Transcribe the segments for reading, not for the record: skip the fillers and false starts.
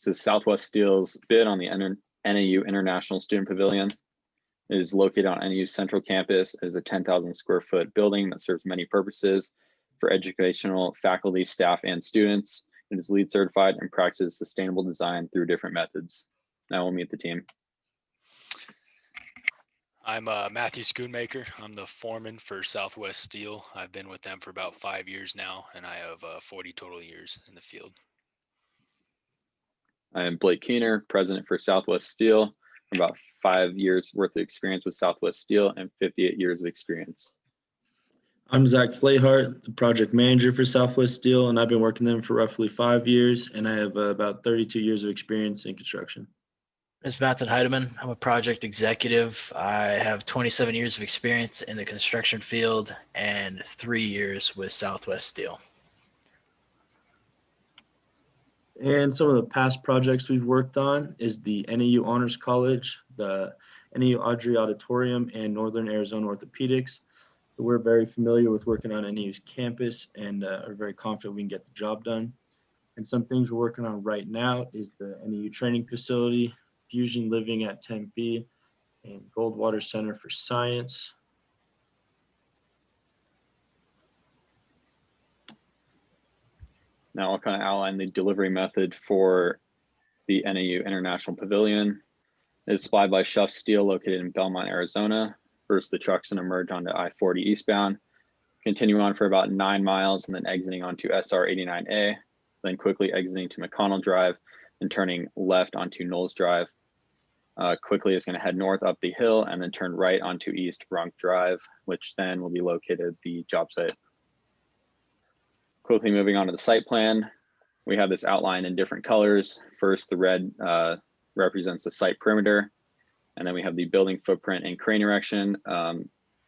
This is Southwest Steel's bid on the NAU International Student Pavilion. It is located on NAU's central campus. It is a 10,000 square foot building that serves many purposes for educational faculty, staff, and students. It is LEED certified and practices sustainable design through different methods. Now we'll meet the team. I'm Matthew Schoonmaker. I'm the foreman for Southwest Steel. I've been with them for about 5 years now, and I have 40 total years in the field. I am Blake Keener, president for Southwest Steel. About 5 years worth of experience with Southwest Steel and 58 years of experience. I'm Zach Flahart, the project manager for Southwest Steel, and I've been working them for roughly 5 years, and I have about 32 years of experience in construction. It's Matt Heidemann. I'm a project executive. I have 27 years of experience in the construction field and 3 years with Southwest Steel. And some of the past projects we've worked on is the NAU Honors College, the NAU Audrey Auditorium, and Northern Arizona Orthopedics. We're very familiar with working on NAU's campus and are very confident we can get the job done. And some things we're working on right now is the NAU training facility, Fusion Living at Tempe, and Goldwater Center for Science. Now I'll kind of outline the delivery method for the NAU International Pavilion. It is supplied by Schuff Steel located in Belmont, Arizona. First, the truck's gonna merge onto I-40 eastbound, continue on for about 9 miles and then exiting onto SR 89A, then quickly exiting to McConnell Drive and turning left onto Knowles Drive. Quickly it's gonna head north up the hill and then turn right onto East Brunk Drive, which then will be located at the job site. Quickly moving on to the site plan, we have this outlined in different colors. First, the red represents the site perimeter, and then we have the building footprint and crane erection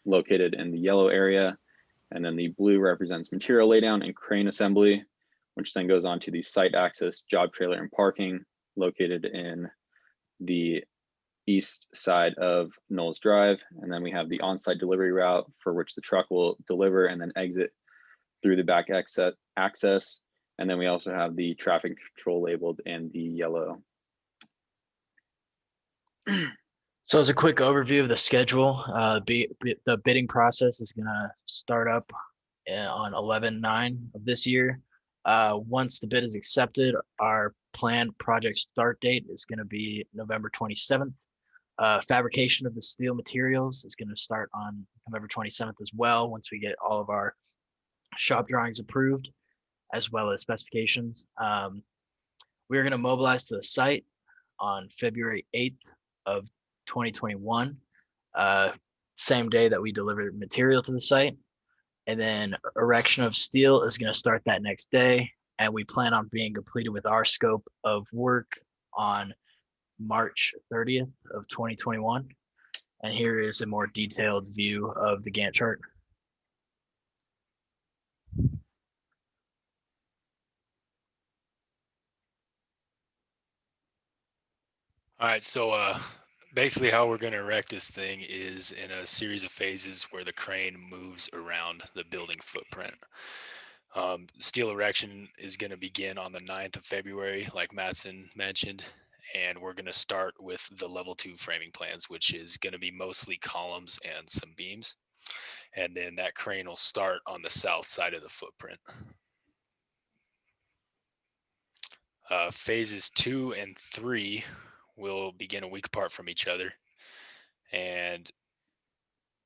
located in the yellow area, and then the blue represents material laydown and crane assembly, which then goes on to the site access, job trailer, and parking located in the east side of Knowles Drive. And then we have the on-site delivery route for which the truck will deliver and then exit through the back access. And then we also have the traffic control labeled in the yellow. So as a quick overview of the schedule, the bidding process is going to start up on 11/9 of this year. Once the bid is accepted, our planned project start date is going to be November 27th. Fabrication of the steel materials is going to start on November 27th as well, once we get all of our shop drawings approved, as well as specifications. We're going to mobilize to the site on February 8th of 2021, same day that we deliver material to the site. And then erection of steel is going to start that next day. And we plan on being completed with our scope of work on March 30th of 2021. And here is a more detailed view of the Gantt chart. All right, so basically how we're going to erect this thing is in a series of phases where the crane moves around the building footprint. Steel erection is going to begin on the 9th of February, like Matson mentioned, and we're going to start with the level 2 framing plans, which is going to be mostly columns and some beams. And then that crane will start on the south side of the footprint. Phases 2 and 3 will begin a week apart from each other, and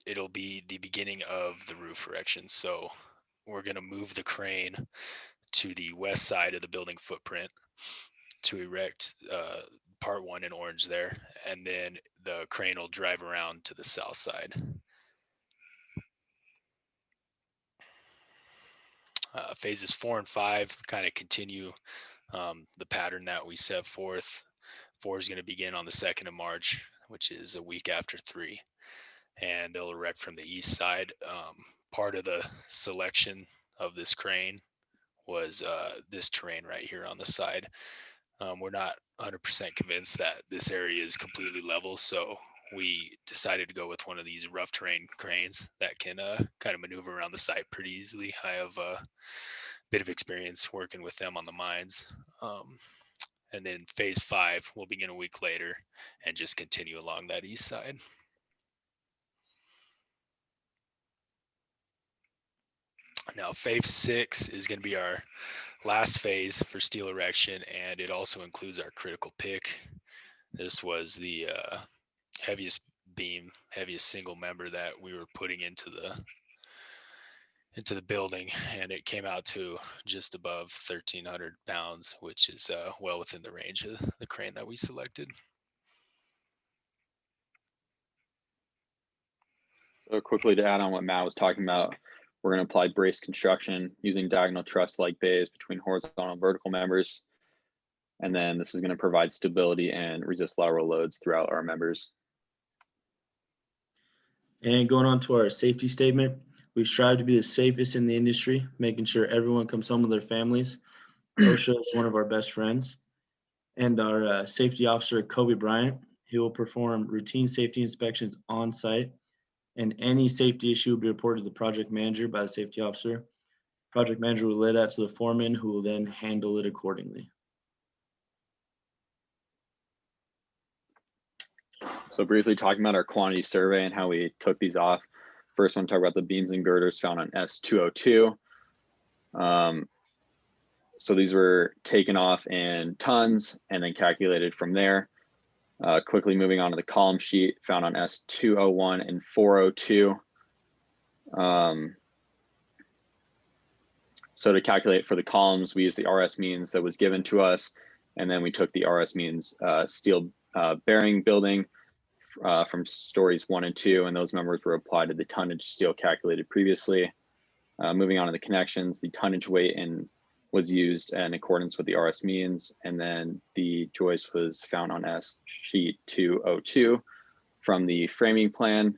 it'll be the beginning of the roof erection. So we're going to move the crane to the west side of the building footprint to erect part 1 in orange there, and then the crane will drive around to the south side. Phases 4 and 5 kind of continue the pattern that we set forth. 4 is going to begin on the 2nd of March, which is a week after 3, and they'll erect from the east side. Part of the selection of this crane was this terrain right here on the side. We're not 100% convinced that this area is completely level, so we decided to go with one of these rough terrain cranes that can kind of maneuver around the site pretty easily. I have a bit of experience working with them on the mines. And then phase 5 will begin a week later and just continue along that east side. Now, phase 6 is going to be our last phase for steel erection, and it also includes our critical pick. This was the heaviest beam, heaviest single member that we were putting into the building, and it came out to just above 1,300 pounds, which is well within the range of the crane that we selected. So quickly to add on what Matt was talking about, we're going to apply brace construction using diagonal truss-like bays between horizontal and vertical members. And then this is going to provide stability and resist lateral loads throughout our members. And going on to our safety statement, we strive to be the safest in the industry, making sure everyone comes home with their families. OSHA is one of our best friends. And our safety officer, Kobe Bryant, he will perform routine safety inspections on site. And any safety issue will be reported to the project manager by the safety officer. Project manager will relay that to the foreman, who will then handle it accordingly. So briefly talking about our quantity survey and how we took these off. First one, talk about the beams and girders found on S202. So these were taken off in tons and then calculated from there. Quickly moving on to the column sheet found on S201 and 402. So to calculate for the columns, we used the RS means that was given to us, and then we took the RS means steel bearing building from stories 1 and 2, and those numbers were applied to the tonnage steel calculated previously. Moving on to the connections, the tonnage weight was used in accordance with the RS means, and then the joist was found on S sheet 202 from the framing plan,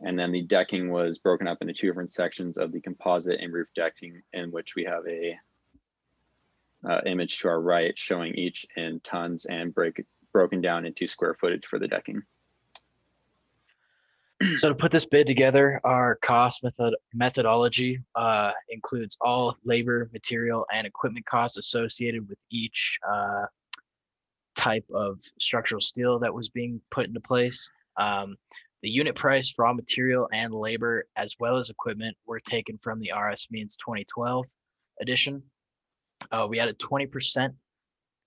and then the decking was broken up into 2 different sections of the composite and roof decking, in which we have a image to our right showing each in tons and broken down into square footage for the decking. So to put this bid together, our cost methodology includes all labor, material, and equipment costs associated with each type of structural steel that was being put into place. The unit price for raw material and labor, as well as equipment, were taken from the RS Means 2012 edition. We added 20%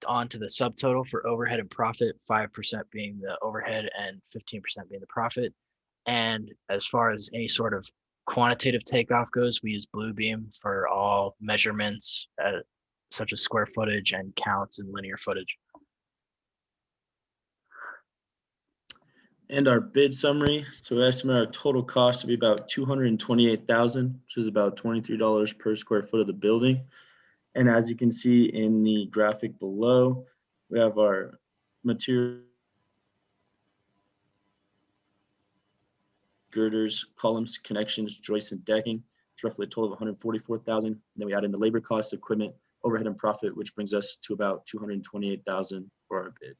onto the subtotal for overhead and profit, 5% being the overhead and 15% being the profit. And as far as any sort of quantitative takeoff goes, we use Bluebeam for all measurements, such as square footage and counts and linear footage. And our bid summary, so we estimate our total cost to be about $228,000, which is about $23 per square foot of the building. And as you can see in the graphic below, we have our material, girders, columns, connections, joists, and decking. It's roughly a total of $144,000. Then we add in the labor costs, equipment, overhead, and profit, which brings us to about $228,000 for our bid.